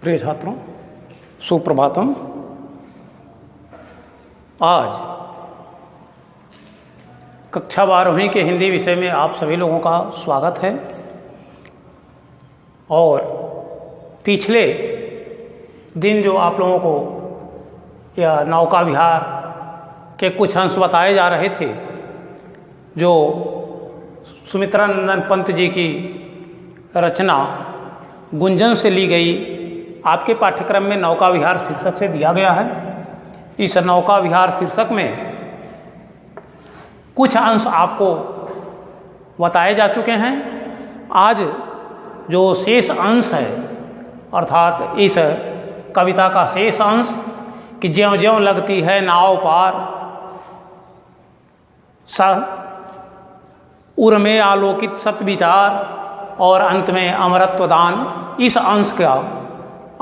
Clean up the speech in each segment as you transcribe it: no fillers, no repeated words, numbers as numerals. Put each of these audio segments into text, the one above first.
प्रिय छात्रों, सुप्रभातम। आज कक्षा 12वीं के हिंदी विषय में आप सभी लोगों का स्वागत है। और पिछले दिन जो आप लोगों को या नौका विहार के कुछ अंश बताए जा रहे थे, जो सुमित्रानंदन पंत जी की रचना गुंजन से ली गई, आपके पाठ्यक्रम में नौका विहार शीर्षक से दिया गया है। इस नौका विहार शीर्षक में कुछ अंश आपको बताए जा चुके हैं। आज जो शेष अंश है, अर्थात इस कविता का शेष अंश कि ज्यों ज्यों लगती है नाव पार, उर में आलोकित सत विचार और अंत में अमरत्व दान, इस अंश का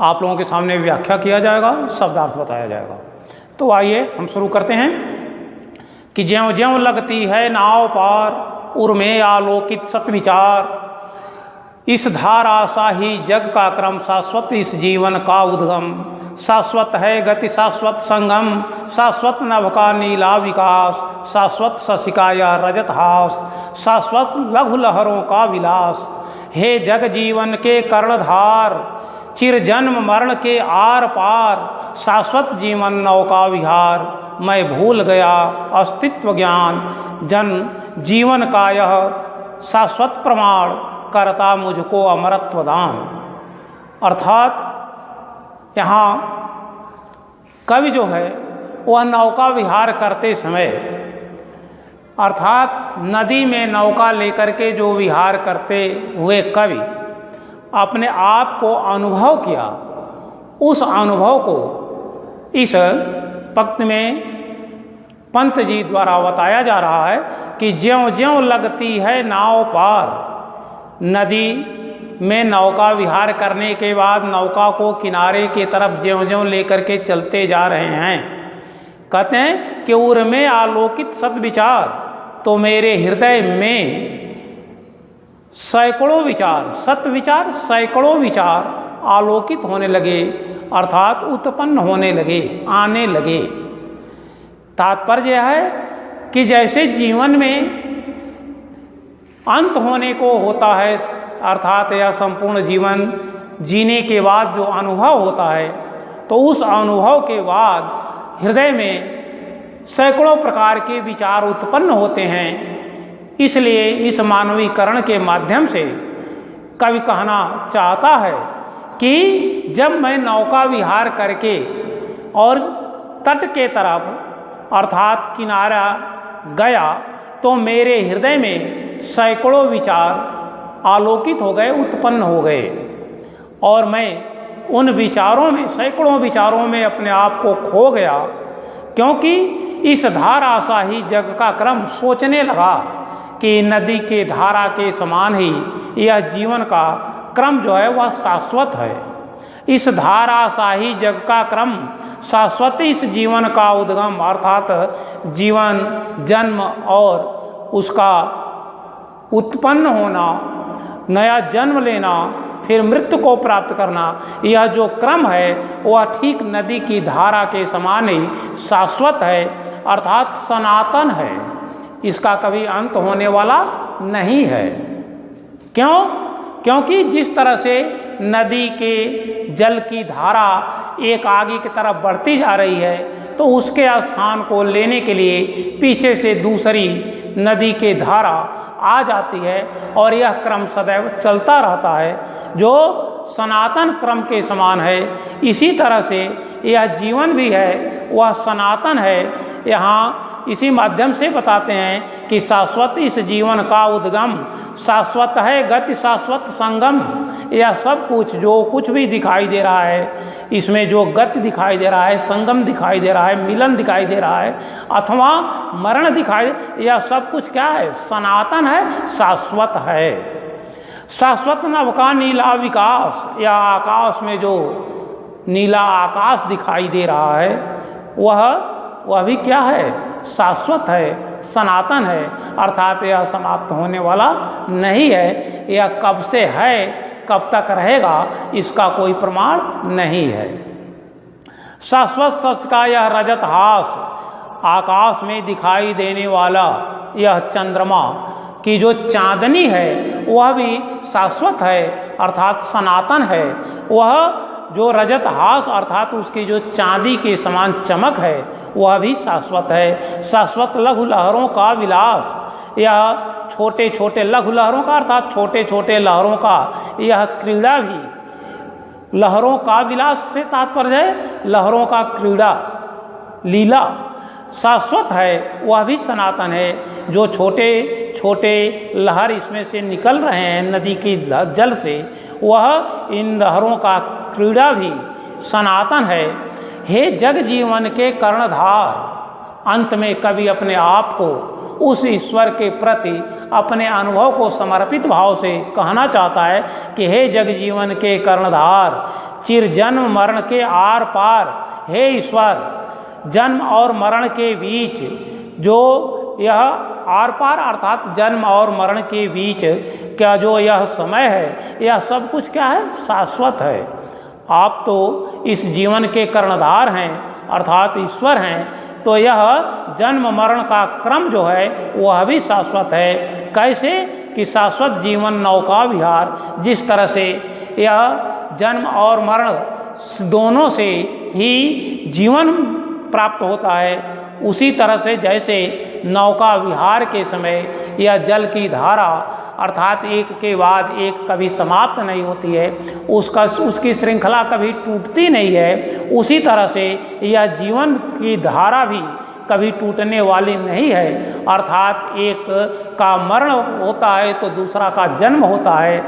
आप लोगों के सामने व्याख्या किया जाएगा, शब्दार्थ बताया जाएगा। तो आइए हम शुरू करते हैं कि ज्यों ज्यों लगती है नाव पार, उर में आलोकित सत विचार, इस धारा सा ही जग का क्रम, शाश्वत इस जीवन का उद्गम, शाश्वत है गति शाश्वत संगम, शाश्वत नभ का नीला विकास, शाश्वत शशिका या रजत हास, शाश्वत लघु लहरों का विलास, हे जग जीवन के कर्णधार, चिर जन्म मरण के आर पार, शाश्वत जीवन नौका विहार, मैं भूल गया अस्तित्व ज्ञान, जन जीवन का यह शाश्वत प्रमाण, करता मुझको अमरत्व दान। अर्थात यहाँ कवि जो है वह नौका विहार करते समय, अर्थात नदी में नौका लेकर के जो विहार करते हुए कवि अपने आप को अनुभव किया, उस अनुभव को इस पंक्ति में पंत जी द्वारा बताया जा रहा है कि ज्यों ज्यों लगती है नाव पार, नदी में नौका विहार करने के बाद नौका को किनारे की तरफ ज्यों ज्यों लेकर के चलते जा रहे हैं, कहते हैं कि उर में आलोकित सद्विचार, तो मेरे हृदय में सैकड़ों विचार, सत विचार सैकड़ों विचार आलोकित होने लगे, अर्थात उत्पन्न होने लगे, आने लगे। तात्पर्य है कि जैसे जीवन में अंत होने को होता है, अर्थात यह संपूर्ण जीवन जीने के बाद जो अनुभव होता है, तो उस अनुभव के बाद हृदय में सैकड़ों प्रकार के विचार उत्पन्न होते हैं। इसलिए इस मानवीकरण के माध्यम से कवि कहना चाहता है कि जब मैं नौका विहार करके और तट के तरफ अर्थात किनारा गया, तो मेरे हृदय में सैकड़ों विचार आलोकित हो गए, उत्पन्न हो गए, और मैं उन विचारों में, सैकड़ों विचारों में अपने आप को खो गया, क्योंकि इस धारा सा ही जग का क्रम, सोचने लगा कि नदी के धारा के समान ही यह जीवन का क्रम जो है वह शाश्वत है। इस धारा सा ही जग का क्रम, शाश्वत इस जीवन का उद्गम, अर्थात जीवन, जन्म और उसका उत्पन्न होना, नया जन्म लेना, फिर मृत्यु को प्राप्त करना, यह जो क्रम है वह ठीक नदी की धारा के समान ही शाश्वत है, अर्थात सनातन है। इसका कभी अंत होने वाला नहीं है। क्यों? क्योंकि जिस तरह से नदी के जल की धारा एक आगे की तरफ बढ़ती जा रही है, तो उसके स्थान को लेने के लिए पीछे से दूसरी नदी की धारा आ जाती है, और यह क्रम सदैव चलता रहता है, जो सनातन क्रम के समान है। इसी तरह से यह जीवन भी है, वह सनातन है। यहाँ इसी माध्यम से बताते हैं कि शाश्वत इस जीवन का उद्गम, शाश्वत है गति शाश्वत संगम, यह सब कुछ जो कुछ भी दिखाई दे रहा है, इसमें जो गति दिखाई दे रहा है, संगम दिखाई दे रहा है, मिलन दिखाई दे रहा है, अथवा मरण दिखाई, यह सब कुछ क्या है? सनातन है, शाश्वत है। शाश्वत नभ का नीला विकास, या आकाश में जो नीला आकाश दिखाई दे रहा है, वह भी क्या है? शाश्वत है, सनातन है, अर्थात यह समाप्त होने वाला नहीं है। यह कब से है, कब तक रहेगा इसका कोई प्रमाण नहीं है। शाश्वत सच का यह रजत हास, आकाश में दिखाई देने वाला यह चंद्रमा की जो चांदनी है वह भी शाश्वत है अर्थात सनातन है। वह जो रजत हास अर्थात उसकी जो चांदी के समान चमक है वह भी शाश्वत है। शाश्वत लघु लहरों का विलास, यह छोटे छोटे लघु लहरों का अर्थात छोटे छोटे लहरों का यह क्रीड़ा भी, लहरों का विलास से तात्पर्य है लहरों का क्रीड़ा लीला शाश्वत है, वह भी सनातन है। जो छोटे छोटे लहर इसमें से निकल रहे हैं नदी की जल से, वह इन लहरों का क्रीड़ा भी सनातन है। हे जग जीवन के कर्णधार, अंत में कवि अपने आप को उस ईश्वर के प्रति अपने अनुभव को समर्पित भाव से कहना चाहता है कि हे जग जीवन के कर्णधार, चिर जन्म मरण के आर पार, हे ईश्वर जन्म और मरण के बीच जो यह आर पार अर्थात जन्म और मरण के बीच क्या जो यह समय है यह सब कुछ क्या है शाश्वत है। आप तो इस जीवन के कर्णधार हैं अर्थात ईश्वर हैं, तो यह जन्म मरण का क्रम जो है वह भी शाश्वत है। कैसे कि शाश्वत जीवन नौका विहार, जिस तरह से यह जन्म और मरण दोनों से ही जीवन प्राप्त होता है, उसी तरह से जैसे नौका विहार के समय यह जल की धारा अर्थात एक के बाद एक कभी समाप्त नहीं होती है, उसकी श्रृंखला कभी टूटती नहीं है, उसी तरह से यह जीवन की धारा भी कभी टूटने वाली नहीं है। अर्थात एक का मरण होता है तो दूसरा का जन्म होता है,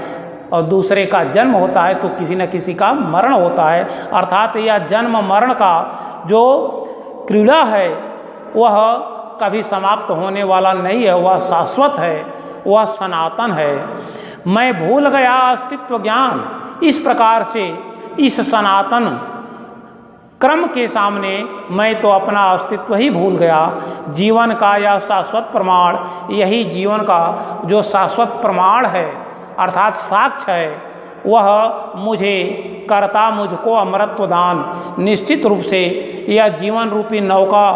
और दूसरे का जन्म होता है तो किसी न किसी का मरण होता है। अर्थात यह जन्म मरण का जो क्रीड़ा है वह कभी समाप्त होने वाला नहीं है, वह शाश्वत है, वह सनातन है। मैं भूल गया अस्तित्व ज्ञान, इस प्रकार से इस सनातन क्रम के सामने मैं तो अपना अस्तित्व ही भूल गया। जीवन का यह शाश्वत प्रमाण, यही जीवन का जो शाश्वत प्रमाण है अर्थात साक्ष्य है, वह मुझे करता मुझको अमरत्व दान। निश्चित रूप से यह जीवन रूपी नौका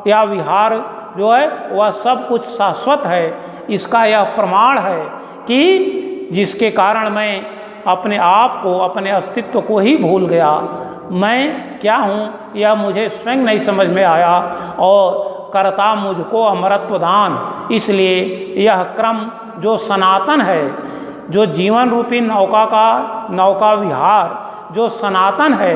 या विहार जो है वह सब कुछ शाश्वत है। इसका यह प्रमाण है कि जिसके कारण मैं अपने आप को अपने अस्तित्व को ही भूल गया। मैं क्या हूँ यह मुझे स्वयं नहीं समझ में आया, और करता मुझको अमरत्व दान। इसलिए यह क्रम जो सनातन है, जो जीवन रूपी नौका विहार जो सनातन है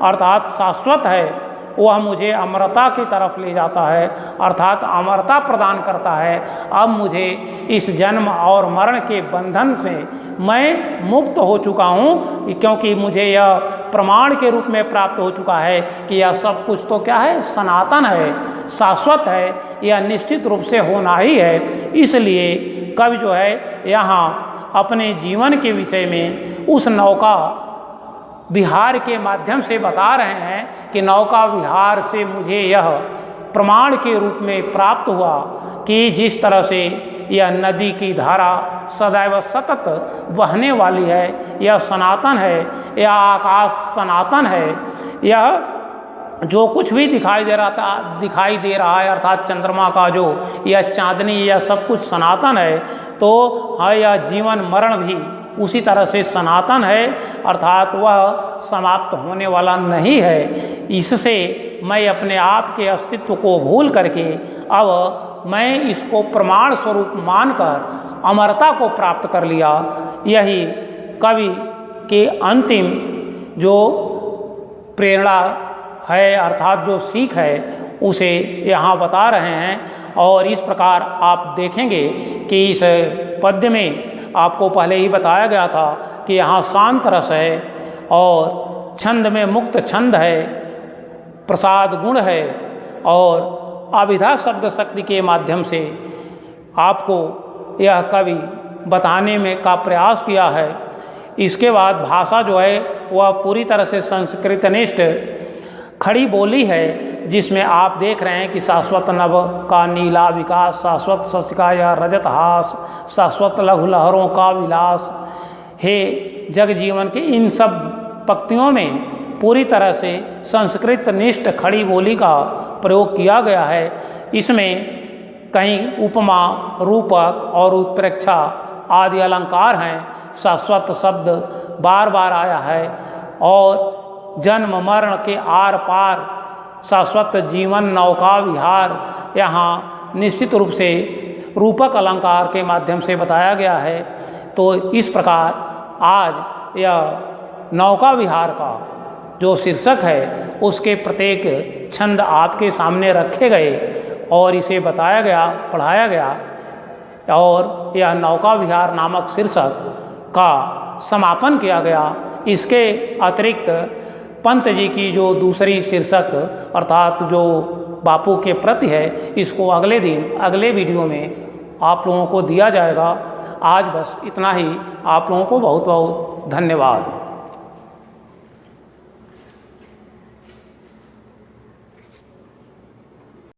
अर्थात शाश्वत है, वह मुझे अमरता की तरफ ले जाता है अर्थात अमरता प्रदान करता है। अब मुझे इस जन्म और मरण के बंधन से मैं मुक्त हो चुका हूँ, क्योंकि मुझे यह प्रमाण के रूप में प्राप्त हो चुका है कि यह सब कुछ तो क्या है सनातन है, शाश्वत है, यह निश्चित रूप से होना ही है। इसलिए कवि जो है यहाँ अपने जीवन के विषय में उस नौका विहार के माध्यम से बता रहे हैं कि नौका विहार से मुझे यह प्रमाण के रूप में प्राप्त हुआ कि जिस तरह से यह नदी की धारा सदैव सतत बहने वाली है, यह सनातन है, यह आकाश सनातन है, यह जो कुछ भी दिखाई दे रहा है अर्थात चंद्रमा का जो यह चांदनी यह सब कुछ सनातन है। तो हाँ, यह जीवन मरण भी उसी तरह से सनातन है अर्थात वह समाप्त होने वाला नहीं है। इससे मैं अपने आप के अस्तित्व को भूल करके अब मैं इसको प्रमाण स्वरूप मानकर अमरता को प्राप्त कर लिया। यही कवि के अंतिम जो प्रेरणा है अर्थात जो सीख है उसे यहाँ बता रहे हैं। और इस प्रकार आप देखेंगे कि इस पद्य में आपको पहले ही बताया गया था कि यहाँ शांत रस है और छंद में मुक्त छंद है, प्रसाद गुण है, और अभिधा शब्द शक्ति के माध्यम से आपको यह कवि बताने में का प्रयास किया है। इसके बाद भाषा जो है वह पूरी तरह से संस्कृतनिष्ठ खड़ी बोली है, जिसमें आप देख रहे हैं कि शाश्वत नभ का नीला विकास, शाश्वत शश का यह रजत हास, शाश्वत लघु लहरों का विलास, हे जगजीवन की इन सब पंक्तियों में पूरी तरह से संस्कृत निष्ठ खड़ी बोली का प्रयोग किया गया है। इसमें कई उपमा, रूपक और उत्प्रेक्षा आदि अलंकार हैं। शाश्वत शब्द बार बार आया है और जन्म मरण के आर पार शाश्वत जीवन नौका विहार यहाँ निश्चित रूप से रूपक अलंकार के माध्यम से बताया गया है। तो इस प्रकार आज यह नौका विहार का जो शीर्षक है उसके प्रत्येक छंद आपके सामने रखे गए और इसे बताया गया, पढ़ाया गया और यह नौका विहार नामक शीर्षक का समापन किया गया। इसके अतिरिक्त पंत जी की जो दूसरी शीर्षक अर्थात जो बापू के प्रति है, इसको अगले दिन अगले वीडियो में आप लोगों को दिया जाएगा। आज बस इतना ही। आप लोगों को बहुत बहुत धन्यवाद।